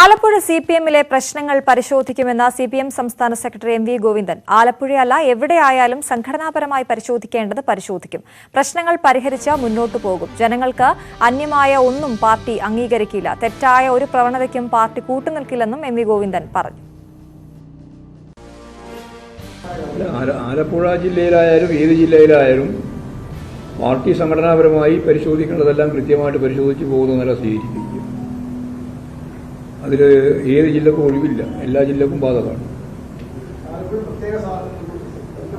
ആലപ്പുഴ സിപിഎമ്മിലെ പ്രശ്നങ്ങൾ പരിശോധിക്കുമെന്ന സിപിഎം സംസ്ഥാന secretary M V Govindan. ആലപ്പുഴയല്ല എവിടെയായാലും സംഘടനാപരമായി പരിശോധിക്കേണ്ടത് പരിശോധിക്കും. പ്രശ്നങ്ങൾ പരിഹരിച്ച് മുന്നോട്ടു പോകും. ജനങ്ങൾക്ക് അന്യമായ ഒന്നും പാർട്ടി അംഗീകരിക്കില്ല. തെറ്റായ ഒരു പ്രവണതയ്ക്കും പാർട്ടി കൂട്ടുനിൽക്കില്ലെന്നും എം വി ഗോവിന്ദൻ പറഞ്ഞു. ആലപ്പുഴ ജില്ലയിലായാലും ഏത് ജില്ലയിലായാലും പാർട്ടി സംഘടനാപരമായി പരിശോധിക്കേണ്ടതെല്ലാം കൃത്യമായിട്ട് പരിശോധിച്ച് പോകുന്ന നില സ്വീകരിക്കും. അതിൽ ഏത് ജില്ലക്കും ഒഴിവില്ല, എല്ലാ ജില്ലക്കും ബാധകമാണ്.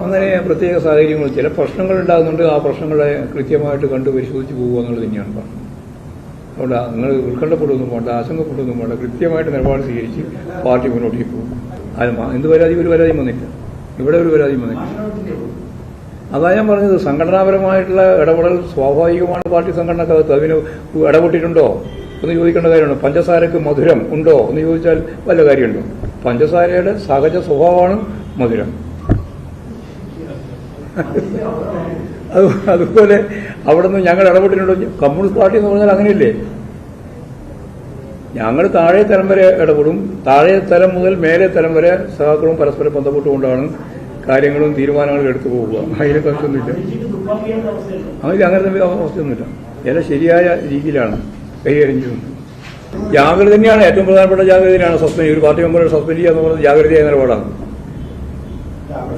അങ്ങനെ പ്രത്യേക സാഹചര്യങ്ങൾ ചില പ്രശ്നങ്ങൾ ഉണ്ടാകുന്നുണ്ട്. ആ പ്രശ്നങ്ങളെ കൃത്യമായിട്ട് കണ്ട് പരിശോധിച്ച് പോകുക എന്നുള്ളത് തന്നെയാണ് പറഞ്ഞത്. അതുകൊണ്ട് നിങ്ങൾ ഉത്കണ്ഠപ്പെടുകയൊന്നും വേണ്ട, ആശങ്കപ്പെടുകയൊന്നും വേണ്ട. കൃത്യമായിട്ട് നിലപാട് സ്വീകരിച്ച് പാർട്ടി മുന്നോട്ടേക്ക് പോകും. എന്ത് പരാതി? ഒരു പരാതിയും വന്നില്ല. ഇവിടെ ഒരു പരാതിയും വന്നില്ല. അതാ ഞാൻ പറഞ്ഞത്, സംഘടനാപരമായിട്ടുള്ള ഇടപെടൽ സ്വാഭാവികമാണ്. പാർട്ടി സംഘടനക്കകത്ത് അതിന് ഇടപെട്ടിട്ടുണ്ടോ എന്ന് ചോദിക്കേണ്ട കാര്യമാണ്. പഞ്ചസാരക്ക് മധുരം ഉണ്ടോ എന്ന് ചോദിച്ചാൽ വല്ല കാര്യമുണ്ടോ? പഞ്ചസാരയുടെ സഹജ സ്വഭാവമാണ് മധുരം. അതുപോലെ അവിടെ നിന്ന് ഞങ്ങൾ ഇടപെട്ടിട്ടുണ്ടോ? കമ്മ്യൂണിസ്റ്റ് പാർട്ടി എന്ന് പറഞ്ഞാൽ അങ്ങനെയല്ലേ? ഞങ്ങൾ താഴെ തലം വരെ ഇടപെടും. താഴെ തലം മുതൽ മേലെ തലം വരെ സഹാക്കളും പരസ്പരം ബന്ധപ്പെട്ടുകൊണ്ടാണ് കാര്യങ്ങളും തീരുമാനങ്ങളും എടുത്തു പോവുക. അതിനെ കുറിച്ചൊന്നുമില്ല. അങ്ങനത്തെ അവസ്ഥയൊന്നുമില്ല. എല്ലാം ശരിയായ രീതിയിലാണ് കൈകാര്യം ചെയ്യുന്നത്. ജാഗ്രത തന്നെയാണ് ഏറ്റവും പ്രധാനപ്പെട്ട. ജാഗ്രതയാണ് സസ്പെൻഡ്. ഒരു പാർട്ടി മെമ്പറെ സസ്പെൻഡ് ചെയ്യുക എന്ന് പറയുന്നത് ജാഗ്രതയായ നിലപാടാണ്.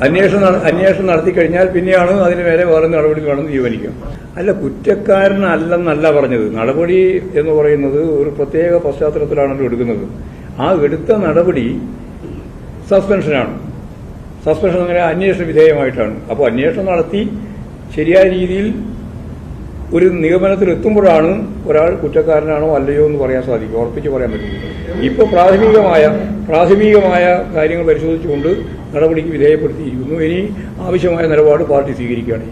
അന്വേഷണം നടത്തിക്കഴിഞ്ഞാൽ പിന്നെയാണ് അതിന് മേലെ വേറെ നടപടി വേണമെന്ന് തീരുമാനിക്കുക. അല്ല, കുറ്റക്കാരനല്ലെന്നല്ല പറഞ്ഞത്. നടപടി എന്ന് പറയുന്നത് ഒരു പ്രത്യേക പശ്ചാത്തലത്തിലാണല്ലോ എടുക്കുന്നത്. ആ എടുത്ത നടപടി സസ്പെൻഷനാണ്. സസ്പെൻഷൻ അങ്ങനെ അന്വേഷണ വിധേയമായിട്ടാണ്. അപ്പോൾ അന്വേഷണം നടത്തി ശരിയായ രീതിയിൽ ഒരു നിഗമനത്തിൽ എത്തുമ്പോഴാണ് ഒരാൾ കുറ്റക്കാരനാണോ അല്ലയോ എന്ന് പറയാൻ സാധിക്കും, ഉറപ്പിച്ച് പറയാൻ പറ്റും. ഇപ്പോൾ പ്രാഥമികമായ കാര്യങ്ങൾ പരിശോധിച്ചുകൊണ്ട് നടപടിക്ക് വിധേയപ്പെടുത്തിയിരിക്കുന്നു. ഇനി ആവശ്യമായ നിലപാട് പാർട്ടി സ്വീകരിക്കുകയാണ്.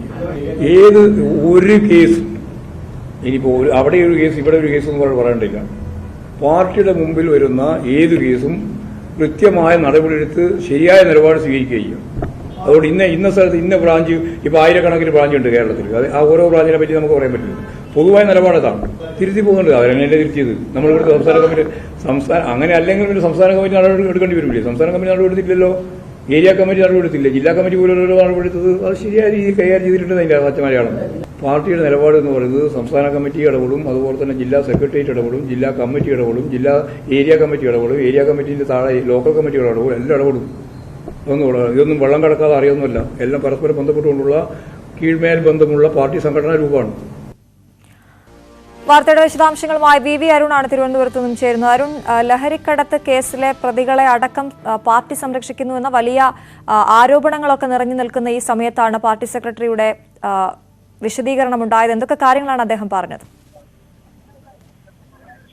ഒരു കേസ് ഇനിയിപ്പോൾ അവിടെ ഒരു കേസ് ഇവിടെ ഒരു കേസ് എന്ന് പറയേണ്ടില്ല. പാർട്ടിയുടെ മുമ്പിൽ വരുന്ന ഏത് കേസും കൃത്യമായ നടപടിയെടുത്ത് ശരിയായ നിലപാട് സ്വീകരിക്കുകയും. അതുകൊണ്ട് ഇന്ന സ്ഥലത്ത് ഇന്ന ബ്രാഞ്ച്, ഇപ്പോൾ ആയിരക്കണക്കിന് ബ്രാഞ്ച് ഉണ്ട് കേരളത്തിൽ. ആ ഓരോ ബ്രാഞ്ചിനെ പറ്റി നമുക്ക് പറയാൻ പറ്റില്ല. പൊതുവായ നിലപാടതാണ്. തിരുത്തി പോകുന്നുണ്ട്. അവരെന്നെ തിരുത്തിയത്. നമ്മളിവിടെ സംസ്ഥാന അങ്ങനെ അല്ലെങ്കിൽ പിന്നെ സംസ്ഥാന കമ്മിറ്റി നടപടി എടുക്കേണ്ടി വരില്ലേ? സംസ്ഥാന കമ്മിറ്റി നടപടി എടുത്തില്ലല്ലോ. ഏരിയ കമ്മിറ്റി നടപടി എടുത്തില്ല. ജില്ലാ കമ്മിറ്റി പോലുള്ള നടപടി എടുത്തത് അത് ശരിയായ രീതിയിൽ കൈകാര്യം ചെയ്തിട്ടുണ്ട്. അതിന്റെ പച്ചമലയാളം പാർട്ടിയുടെ നിലപാട് എന്ന് പറയുന്നത് സംസ്ഥാന കമ്മിറ്റി ഇടപെടും, അതുപോലെ തന്നെ ജില്ലാ സെക്രട്ടേറിയറ്റ് ഇടപെടും, ജില്ലാ കമ്മിറ്റി ഇടപെടും, ഏരിയ കമ്മിറ്റി ഇടപെടും, ഏരിയ കമ്മിറ്റിന്റെ താഴെ ലോക്കൽ കമ്മിറ്റി ഇടപെടും, എല്ലാം ഇടപെടും. ഇതൊന്നും വെള്ളം കടക്കാതെ അറിയൊന്നുമല്ല. എല്ലാം പരസ്പരം ബന്ധപ്പെട്ടുകൊണ്ടുള്ള കീഴ്മേൽ ബന്ധമുള്ള പാർട്ടി സംഘടനാ രൂപമാണ്. വാർത്തയുടെ വിശദാംശങ്ങളുമായി വി അരുണാണ് തിരുവനന്തപുരത്ത് നിന്നും ചേരുന്നത്. അരുൺ, ലഹരിക്കടത്ത് കേസിലെ പ്രതികളെ അടക്കം പാർട്ടി സംരക്ഷിക്കുന്നുവെന്ന വലിയ ആരോപണങ്ങളൊക്കെ നിറഞ്ഞു നിൽക്കുന്ന ഈ സമയത്താണ് പാർട്ടി സെക്രട്ടറിയുടെ വിശദീകരണം ഉണ്ടായത്. എന്തൊക്കെ കാര്യങ്ങളാണ് അദ്ദേഹം പറഞ്ഞത്?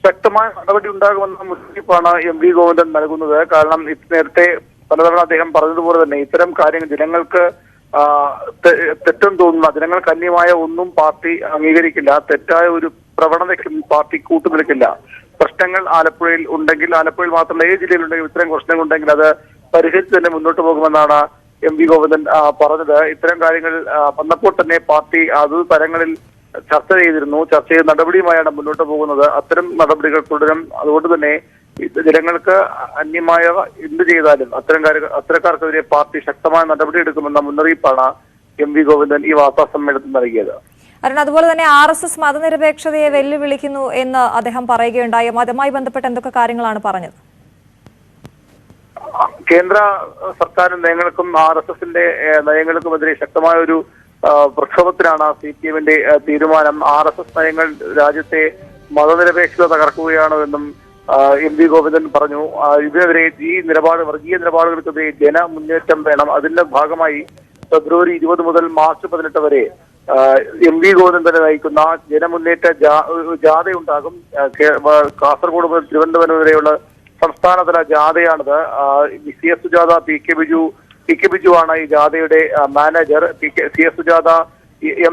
ശക്തമായ നടപടി ഉണ്ടാകുമെന്ന മുന്നറിയിപ്പാണ് എം വി ഗോവിന്ദൻ നൽകുന്നത്. കാരണം നേരത്തെ പലതവണ അദ്ദേഹം പറഞ്ഞതുപോലെ തന്നെ ഇത്തരം കാര്യങ്ങൾ ജനങ്ങൾക്ക് തെറ്റെന്ന് തോന്നുന്ന, ജനങ്ങൾക്ക് അന്യമായ ഒന്നും പാർട്ടി അംഗീകരിക്കില്ല. തെറ്റായ ഒരു പ്രവണതയ്ക്കും പാർട്ടി കൂട്ടുനിൽക്കില്ല. പ്രശ്നങ്ങൾ ആലപ്പുഴയിൽ ഉണ്ടെങ്കിൽ, ആലപ്പുഴയിൽ മാത്രമല്ല ഏത് ജില്ലയിലുണ്ടെങ്കിൽ ഇത്തരം പ്രശ്നങ്ങൾ ഉണ്ടെങ്കിൽ അത് പരിഹരിച്ച് തന്നെ മുന്നോട്ട് പോകുമെന്നാണ് എം വി ഗോവിന്ദൻ പറഞ്ഞത്. ഇത്തരം കാര്യങ്ങൾ വന്നപ്പോൾ തന്നെ പാർട്ടി അത് തലങ്ങളിൽ ചർച്ച ചെയ്തിരുന്നു. ചർച്ച ചെയ്ത് നടപടിയുമായാണ് മുന്നോട്ട് പോകുന്നത്. അത്തരം നടപടികൾ തുടരും. അതുകൊണ്ട് തന്നെ ജനങ്ങൾക്ക് അന്യമായ എന്ത് ചെയ്താലും അത്തരക്കാർക്കെതിരെ പാർട്ടി ശക്തമായ നടപടിയെടുക്കുമെന്ന മുന്നറിയിപ്പാണ് എം വി ഗോവിന്ദൻ ഈ വാർത്താ സമ്മേളനത്തിൽ നൽകിയത്. അരുൺ, അതുപോലെ തന്നെ RSS മതനിരപേക്ഷതയെ വെല്ലുവിളിക്കുന്നു എന്ന് അദ്ദേഹം പറയുകയുണ്ടായി. അതുമായി ബന്ധപ്പെട്ട് എന്തൊക്കെ കാര്യങ്ങളാണ് പറഞ്ഞത്? കേന്ദ്ര സർക്കാരിന്റെ നയങ്ങൾക്കും RSSന്റെ നയങ്ങൾക്കുമെതിരെ ശക്തമായ ഒരു പ്രക്ഷോഭത്തിലാണ് CPMന്റെ തീരുമാനം. RSS നയങ്ങൾ രാജ്യത്തെ മതനിരപേക്ഷത തകർക്കുകയാണോ എന്നും എം വി ഗോവിന്ദൻ പറഞ്ഞു. ഇതിനെതിരെ വർഗീയ നിലപാടുകൾക്കെതിരെ ജനമുന്നേറ്റം വേണം. അതിന്റെ ഭാഗമായി ഫെബ്രുവരി 20 മുതൽ മാർച്ച് 18 വരെ എം വി ഗോവിന്ദൻ തന്നെ നയിക്കുന്ന ജനമുന്നേറ്റ ജാഥയുണ്ടാകും. കാസർഗോഡ് മുതൽ തിരുവനന്തപുരം വരെയുള്ള സംസ്ഥാനതല ജാഥയാണിത്. CS Sujatha, P K Biju ആണ് ഈ ജാഥയുടെ manager. CS Sujatha,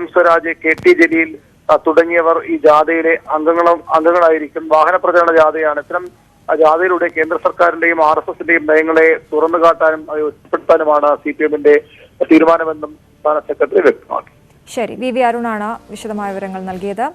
M Swaraj, KT Jaleel തുടങ്ങിയവർ ഈ ജാഥയിലെ അംഗങ്ങളായിരിക്കും. വാഹന പ്രചരണ ജാഥയാണ്. ഇത്തരം ജാഥയിലൂടെ കേന്ദ്ര സർക്കാരിന്റെയും RSSന്റെയും നയങ്ങളെ തുറന്നു കാട്ടാനും അത് ഒറ്റപ്പെടുത്താനുമാണ് CPMന്റെ തീരുമാനമെന്നും സംസ്ഥാന സെക്രട്ടറി വ്യക്തമാക്കി. ശരി, വി അരുണാണ് വിശദമായ വിവരങ്ങൾ നൽകിയത്.